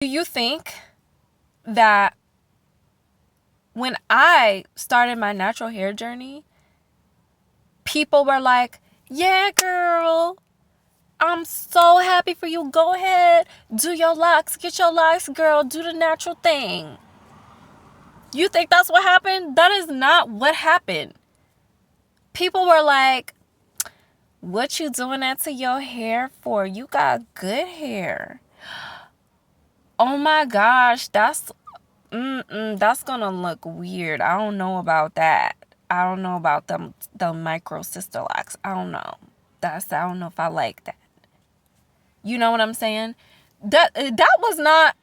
Do you think that when I started my natural hair journey, people were like, yeah, girl, I'm so happy for you. Go ahead, do your locks, get your locks, girl, do the natural thing. You think that's what happened? That is not what happened. People were like, what you doing that to your hair for? You got good hair. Oh my gosh, that's gonna look weird. I don't know about that. I don't know about the micro sister locks. I don't know. I don't know if I like that. You know what I'm saying? That was not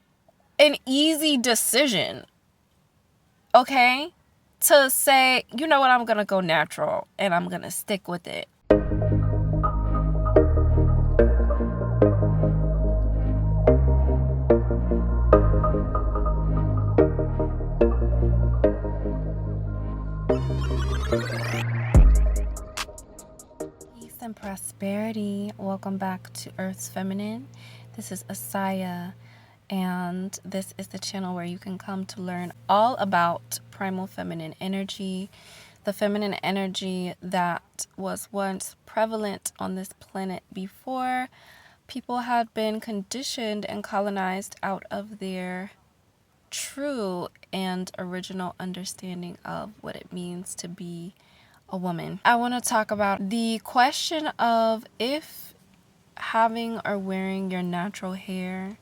an easy decision. Okay? To say, you know what, I'm gonna go natural and I'm gonna stick with it. Peace and prosperity. Welcome back to Earth's Feminine. This is Asaya, and this is the channel where you can come to learn all about primal feminine energy, the feminine energy that was once prevalent on this planet before people had been conditioned and colonized out of their true and original understanding of what it means to be a woman. I want to talk about the question of if having or wearing your natural hair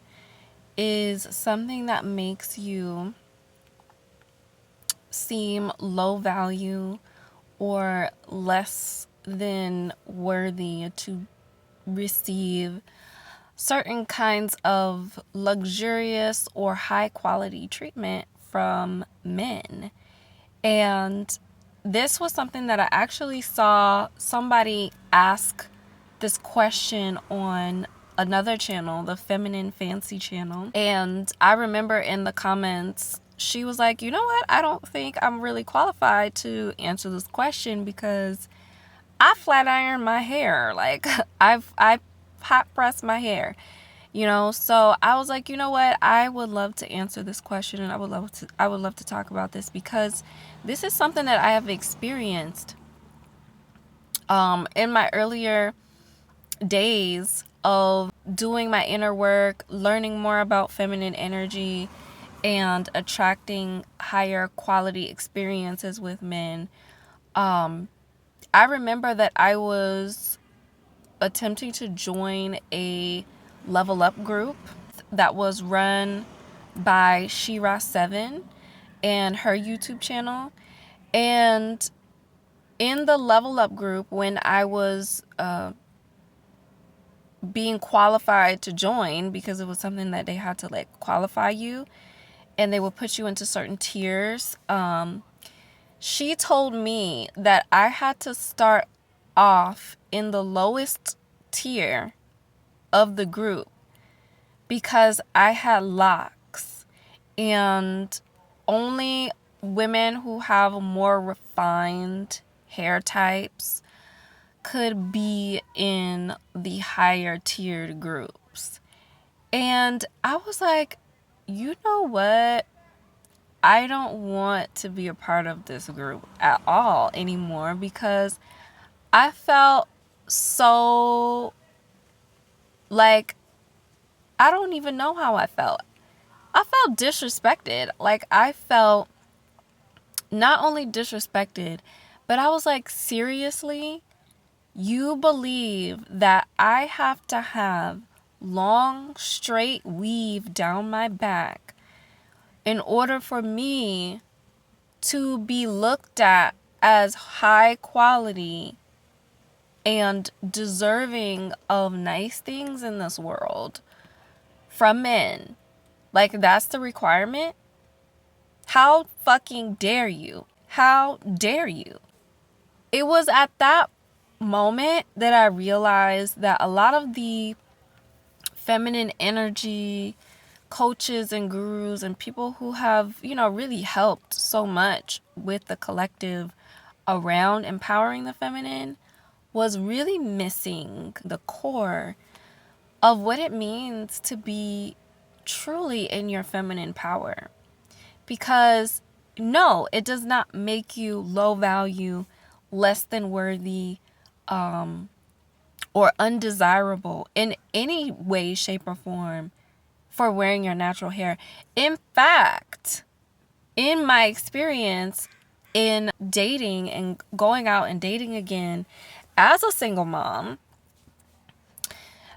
is something that makes you seem low value or less than worthy to receive certain kinds of luxurious or high quality treatment from men. And this was something that I actually saw somebody ask this question on another channel, the Feminine Fancy channel. And I remember in the comments, she was like, you know what? I don't think I'm really qualified to answer this question because I flat iron my hair. Like I hot press my hair. You know, so I was like, you know what? I would love to answer this question, and I would love to talk about this because this is something that I have experienced in my earlier days of doing my inner work, learning more about feminine energy, and attracting higher quality experiences with men. I remember that I was attempting to join a level up group that was run by Shira7 and her YouTube channel. And in the level up group, when I was being qualified to join, because it was something that they had to like qualify you and they would put you into certain tiers, she told me that I had to start off in the lowest tier of the group because I had locks, and only women who have more refined hair types could be in the higher tiered groups. And I was like, you know what? I don't want to be a part of this group at all anymore because I felt so like, I don't even know how I felt. I felt disrespected. Like, I felt not only disrespected, but I was like, seriously? You believe that I have to have long, straight weave down my back in order for me to be looked at as high quality and deserving of nice things in this world from men? Like, that's the requirement? How fucking dare you? How dare you? It was at that moment that I realized that a lot of the feminine energy coaches and gurus and people who have, you know, really helped so much with the collective around empowering the feminine was really missing the core of what it means to be truly in your feminine power. Because no, it does not make you low value, less than worthy, or undesirable in any way, shape, or form for wearing your natural hair. In fact, in my experience in dating and going out and dating again as a single mom,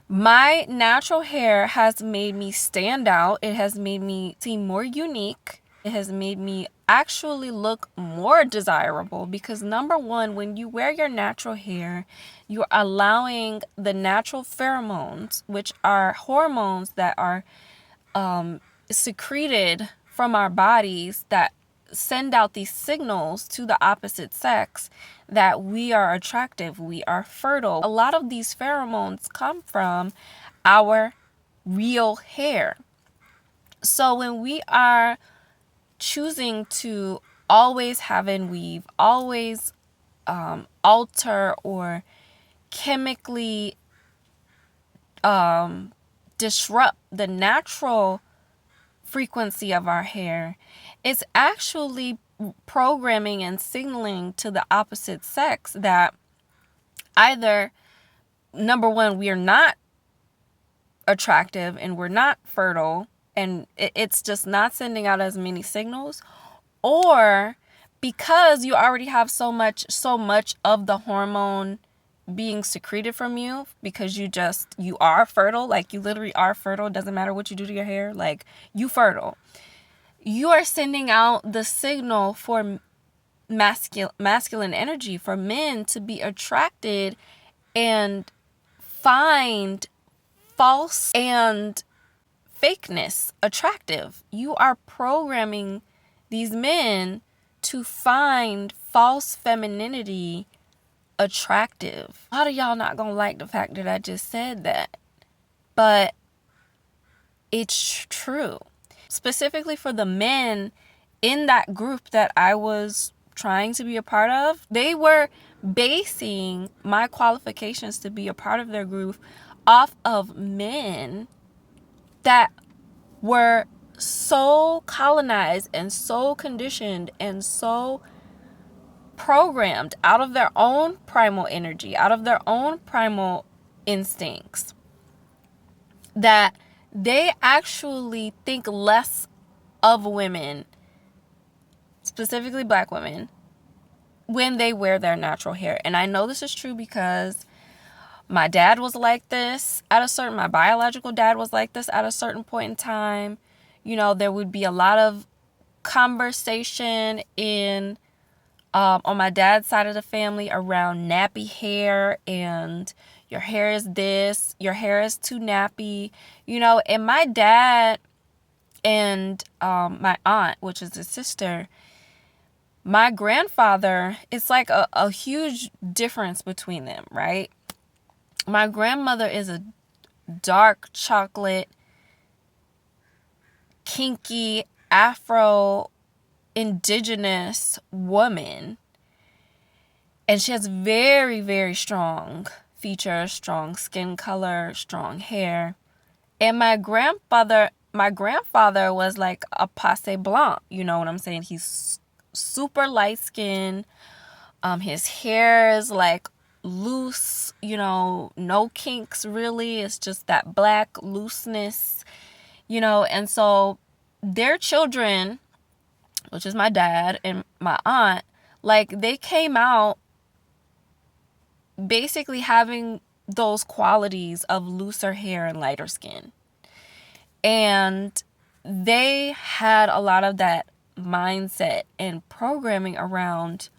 my natural hair has made me stand out. It has made me seem more unique. It has made me actually look more desirable because, number one, when you wear your natural hair, you're allowing the natural pheromones, which are hormones that are secreted from our bodies that send out these signals to the opposite sex that we are attractive, we are fertile. A lot of these pheromones come from our real hair. So when we are choosing to always have in weave, always alter or chemically disrupt the natural frequency of our hair, it's actually programming and signaling to the opposite sex that either, number one, we are not attractive and we're not fertile, and it's just not sending out as many signals, or because you already have so much of the hormone being secreted from you because you are fertile, like you literally are fertile. It doesn't matter what you do to your hair, like you fertile. You are sending out the signal for masculine energy, for men to be attracted and find false and fakeness attractive. You are programming these men to find false femininity attractive. A lot of y'all not gonna like the fact that I just said that, but it's true. Specifically for the men in that group that I was trying to be a part of, they were basing my qualifications to be a part of their group off of men that were so colonized and so conditioned and so programmed out of their own primal energy, out of their own primal instincts, that they actually think less of women, specifically black women, when they wear their natural hair. And I know this is true because my dad was like this my biological dad was like this at a certain point in time. You know, there would be a lot of conversation on my dad's side of the family around nappy hair and your hair is this, your hair is too nappy, you know. And my dad and my aunt, which is his sister, my grandfather, it's like a huge difference between them, right? My grandmother is a dark chocolate, kinky, Afro indigenous woman, and she has very, very strong features, strong skin color, strong hair. And my grandfather was like a passe blanc, you know what I'm saying? He's super light skinned. His hair is like loose, you know, no kinks really. It's just that black looseness, you know. And so their children, which is my dad and my aunt, like they came out basically having those qualities of looser hair and lighter skin. And they had a lot of that mindset and programming around,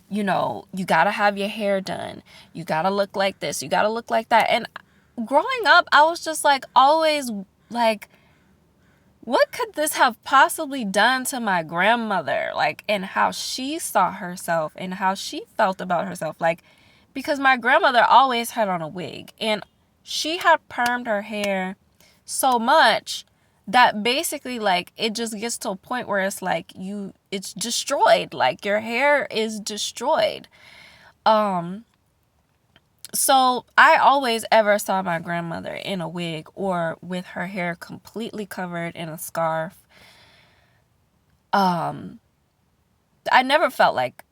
you know, you gotta have your hair done, you gotta look like this, you gotta look like that. And growing up, I was just like always like, what could this have possibly done to my grandmother? Like, and how she saw herself and how she felt about herself. Like, because my grandmother always had on a wig and she had permed her hair so much that basically, like, it just gets to a point where it's like it's destroyed. Like, your hair is destroyed. So I always ever saw my grandmother in a wig or with her hair completely covered in a scarf. I never felt like,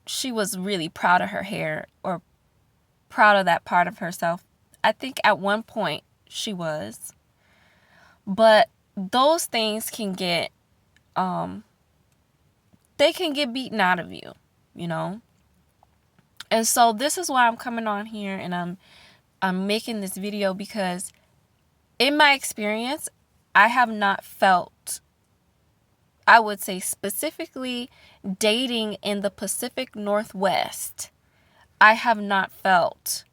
she was really proud of her hair or proud of that part of herself. I think at one point she was. But those things can get they can get beaten out of you, you know? And so this is why I'm coming on here and I'm making this video, because in my experience, I have not felt, I would say specifically dating in the Pacific Northwest, I have not felt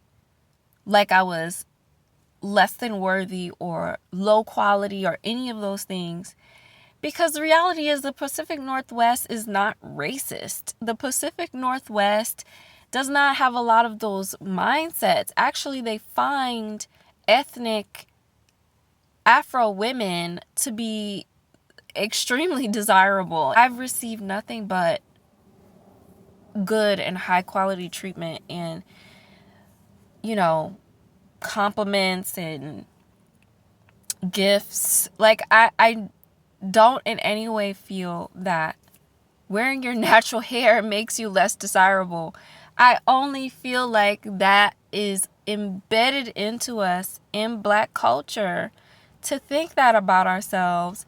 like I was less than worthy or low quality or any of those things. Because the reality is the Pacific Northwest is not racist. The Pacific Northwest does not have a lot of those mindsets. Actually, they find ethnic Afro women to be extremely desirable. I've received nothing but good and high quality treatment and, compliments and gifts. Like, I don't in any way feel that wearing your natural hair makes you less desirable. I only feel like that is embedded into us in Black culture to think that about ourselves,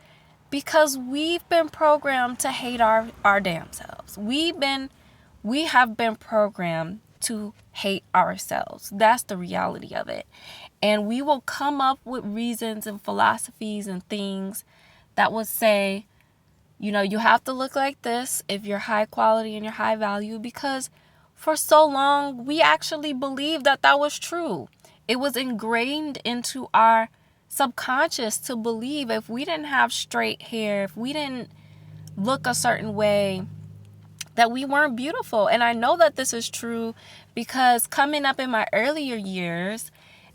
because we've been programmed to hate our damn selves. We have been programmed to hate ourselves. That's the reality of it. And we will come up with reasons and philosophies and things that would say, you have to look like this if you're high quality and you're high value, because for so long we actually believed that that was true. It was ingrained into our subconscious to believe if we didn't have straight hair, if we didn't look a certain way, that we weren't beautiful. And I know that this is true because coming up in my earlier years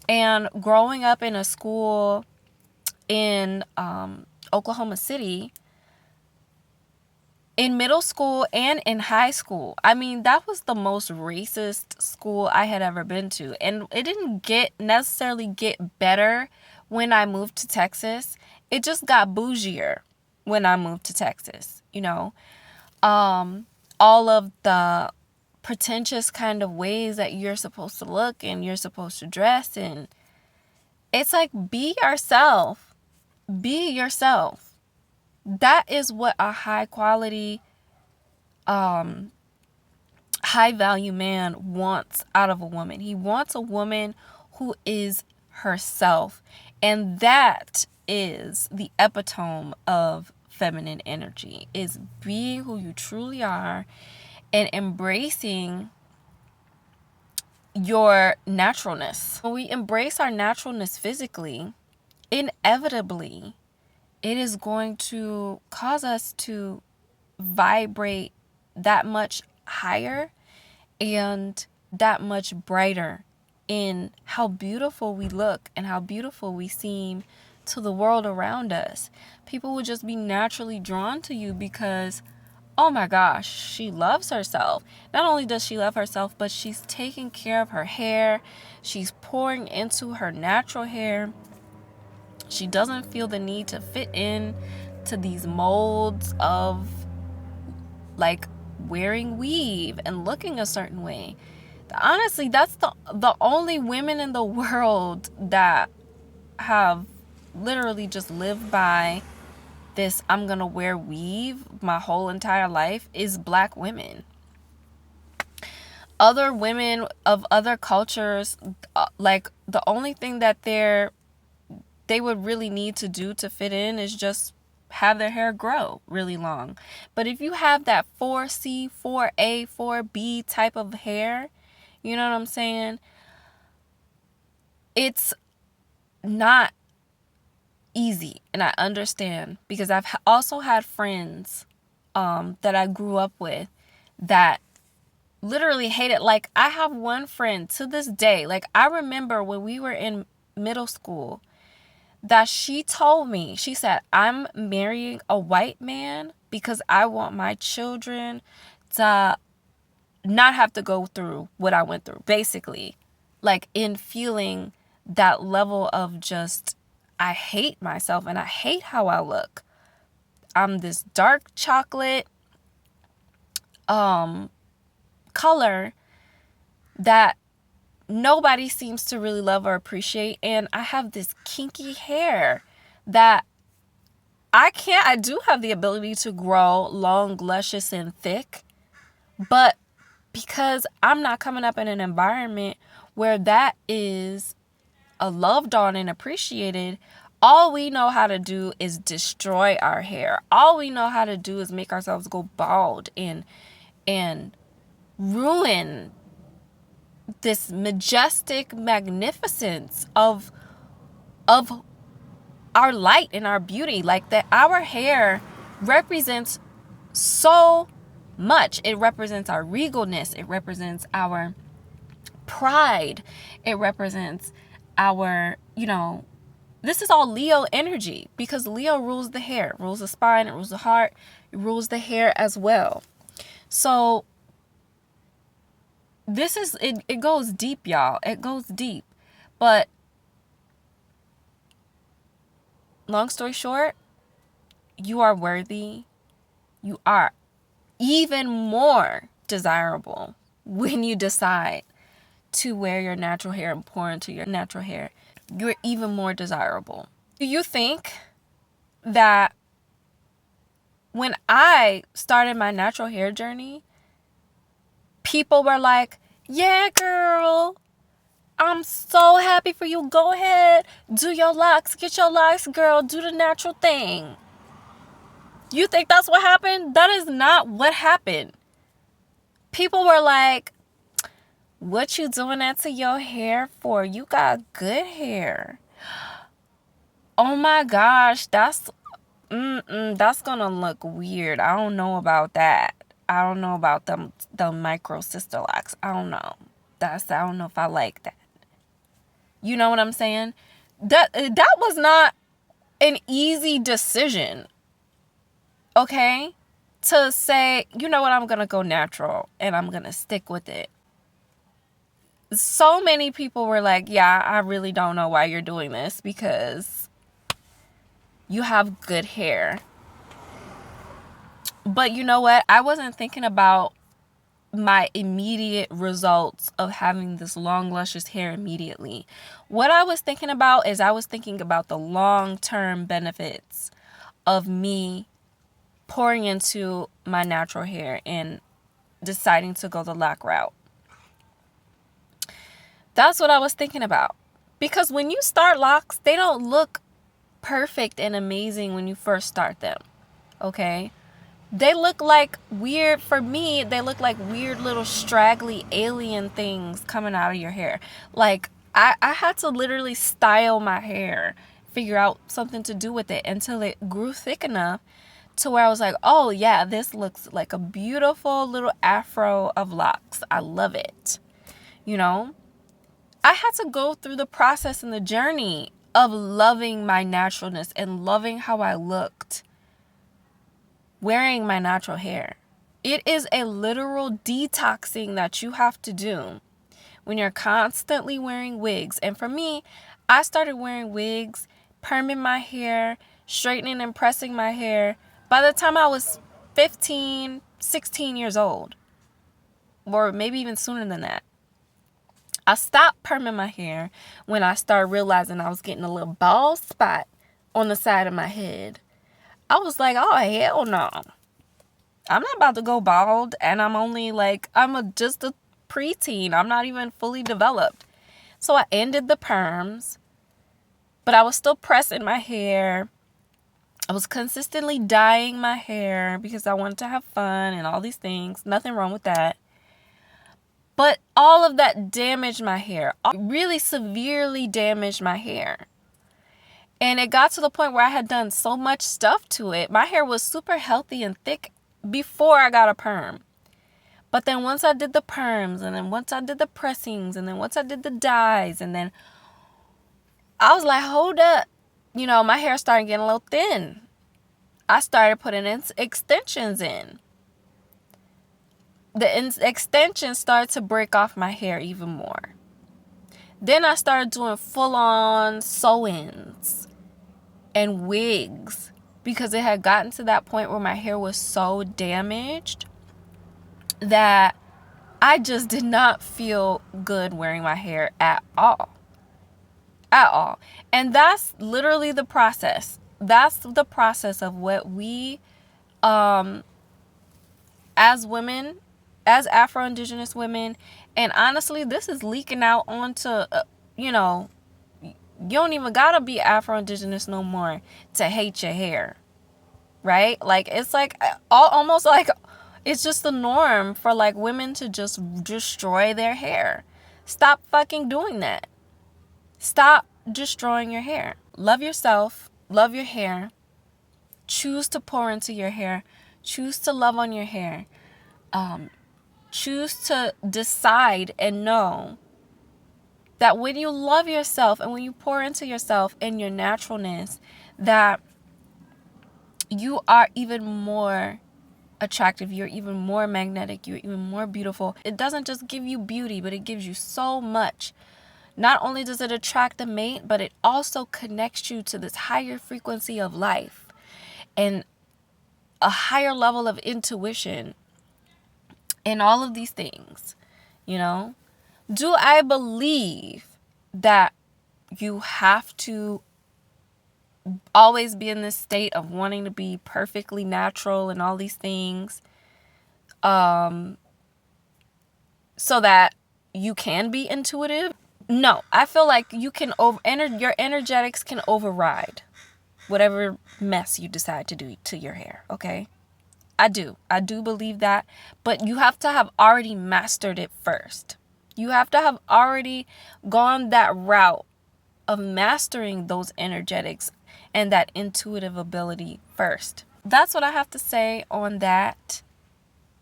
and growing up in a school in Oklahoma City, in middle school and in high school, I mean, that was the most racist school I had ever been to. And it didn't necessarily get better when I moved to Texas. It just got bougier when I moved to Texas, all of the pretentious kind of ways that you're supposed to look and you're supposed to dress. And it's like, be yourself. Be yourself. That is what a high quality, high value man wants out of a woman. He wants a woman who is herself. And that is the epitome of feminine energy, is being who you truly are and embracing your naturalness. When we embrace our naturalness physically, inevitably, it is going to cause us to vibrate that much higher and that much brighter in how beautiful we look and how beautiful we seem to the world around us. People will just be naturally drawn to you because, oh my gosh, she loves herself. Not only does she love herself, but she's taking care of her hair. She's pouring into her natural hair. She doesn't feel the need to fit in to these molds of like wearing weave and looking a certain way. Honestly, that's the only women in the world that have literally just lived by this, I'm gonna wear weave my whole entire life, is Black women. Other women of other cultures, like the only thing that they would really need to do to fit in is just have their hair grow really long. But if you have that 4C, 4A, 4B type of hair, you know what I'm saying? It's not easy. And I understand, because I've also had friends that I grew up with that literally hate it. Like, I have one friend to this day, like, I remember when we were in middle school, that she told me, she said, I'm marrying a white man because I want my children to not have to go through what I went through, basically. Like, in feeling that level of just, I hate myself and I hate how I look. I'm this dark chocolate color that nobody seems to really love or appreciate. And I have this kinky hair that I do have the ability to grow long, luscious, and thick. But because I'm not coming up in an environment where that is loved on and appreciated, all we know how to do is destroy our hair. All we know how to do is make ourselves go bald and ruin this majestic magnificence of our light and our beauty. Like, that our hair represents so much. It represents our regalness. It represents our pride. It represents our, this is all Leo energy, because Leo rules the hair, rules the spine, it rules the heart, it rules the hair as well. So this is, it goes deep, y'all. It goes deep. But long story short, you are worthy. You are even more desirable when you decide to wear your natural hair and pour into your natural hair. You're even more desirable. Do you think that when I started my natural hair journey, people were like, yeah, girl, I'm so happy for you. Go ahead, do your locks, get your locks, girl, do the natural thing? You think that's what happened? That is not what happened. People were like, what you doing that to your hair for? You got good hair. Oh my gosh, that's gonna look weird. I don't know about that. I don't know about the micro sister locks. I don't know. I don't know if I like that. You know what I'm saying? That was not an easy decision. Okay? To say, you know what, I'm gonna go natural and I'm gonna stick with it. So many people were like, yeah, I really don't know why you're doing this, because you have good hair. But you know what? I wasn't thinking about my immediate results of having this long, luscious hair immediately. What I was thinking about is I was thinking about the long-term benefits of me pouring into my natural hair and deciding to go the lock route. That's what I was thinking about. Because when you start locks, they don't look perfect and amazing when you first start them. Okay? They look like weird, for me, they look like weird little straggly alien things coming out of your hair. Like, I had to literally style my hair, figure out something to do with it until it grew thick enough to where I was like, oh yeah, this looks like a beautiful little afro of locks. I love it. I had to go through the process and the journey of loving my naturalness and loving how I looked wearing my natural hair. It is a literal detoxing that you have to do when you're constantly wearing wigs. And for me, I started wearing wigs, perming my hair, straightening and pressing my hair by the time I was 15, 16 years old, or maybe even sooner than that. I stopped perming my hair when I started realizing I was getting a little bald spot on the side of my head. I was like, oh, hell no. I'm not about to go bald, and I'm only just a preteen. I'm not even fully developed. So I ended the perms, but I was still pressing my hair. I was consistently dyeing my hair because I wanted to have fun and all these things. Nothing wrong with that. But all of that damaged my hair. Really severely damaged my hair. And it got to the point where I had done so much stuff to it. My hair was super healthy and thick before I got a perm. But then once I did the perms, and then once I did the pressings, and then once I did the dyes, and then I was like, hold up. My hair started getting a little thin. I started putting in extensions in. extensions started to break off my hair even more. Then I started doing full-on sew-ins and wigs because it had gotten to that point where my hair was so damaged that I just did not feel good wearing my hair at all. At all. And that's literally the process. That's the process of what we, as women, as Afro-Indigenous women, and honestly, this is leaking out onto, you don't even gotta be Afro-Indigenous no more to hate your hair, right? Like, it's like almost like it's just the norm for like women to just destroy their hair. Stop fucking doing that. Stop destroying your hair. Love yourself. Love your hair. Choose to pour into your hair. Choose to love on your hair. Choose to decide and know that when you love yourself and when you pour into yourself and your naturalness, that you are even more attractive, you're even more magnetic, you're even more beautiful. It doesn't just give you beauty, but it gives you so much. Not only does it attract a mate, but it also connects you to this higher frequency of life and a higher level of intuition and all of these things, Do I believe that you have to always be in this state of wanting to be perfectly natural and all these things, so that you can be intuitive? No, I feel like you can your energetics can override whatever mess you decide to do to your hair, okay? I do believe that, but you have to have already mastered it first. You have to have already gone that route of mastering those energetics and that intuitive ability first. That's what I have to say on that.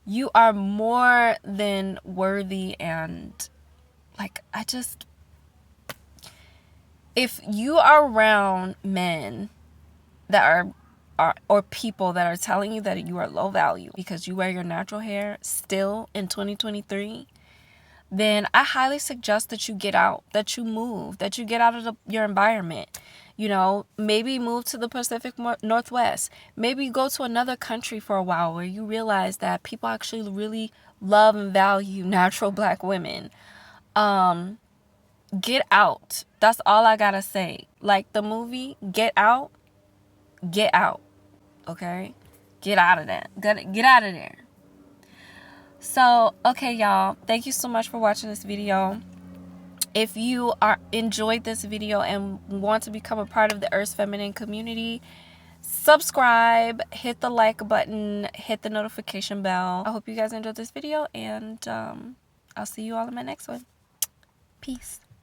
You are more than worthy, and if you are around men that are or people that are telling you that you are low value because you wear your natural hair still in 2023, then I highly suggest that you get out, that you move, that you get out of your environment. Maybe move to the Pacific Northwest. Maybe go to another country for a while where you realize that people actually really love and value natural Black women. Get out. That's all I gotta say. Like the movie Get Out, get out. Okay? Get out of that. Get out of there. So, okay, y'all. Thank you so much for watching this video. If you enjoyed this video and want to become a part of the Earth's Feminine community, subscribe, hit the like button, hit the notification bell. I hope you guys enjoyed this video, and I'll see you all in my next one. Peace.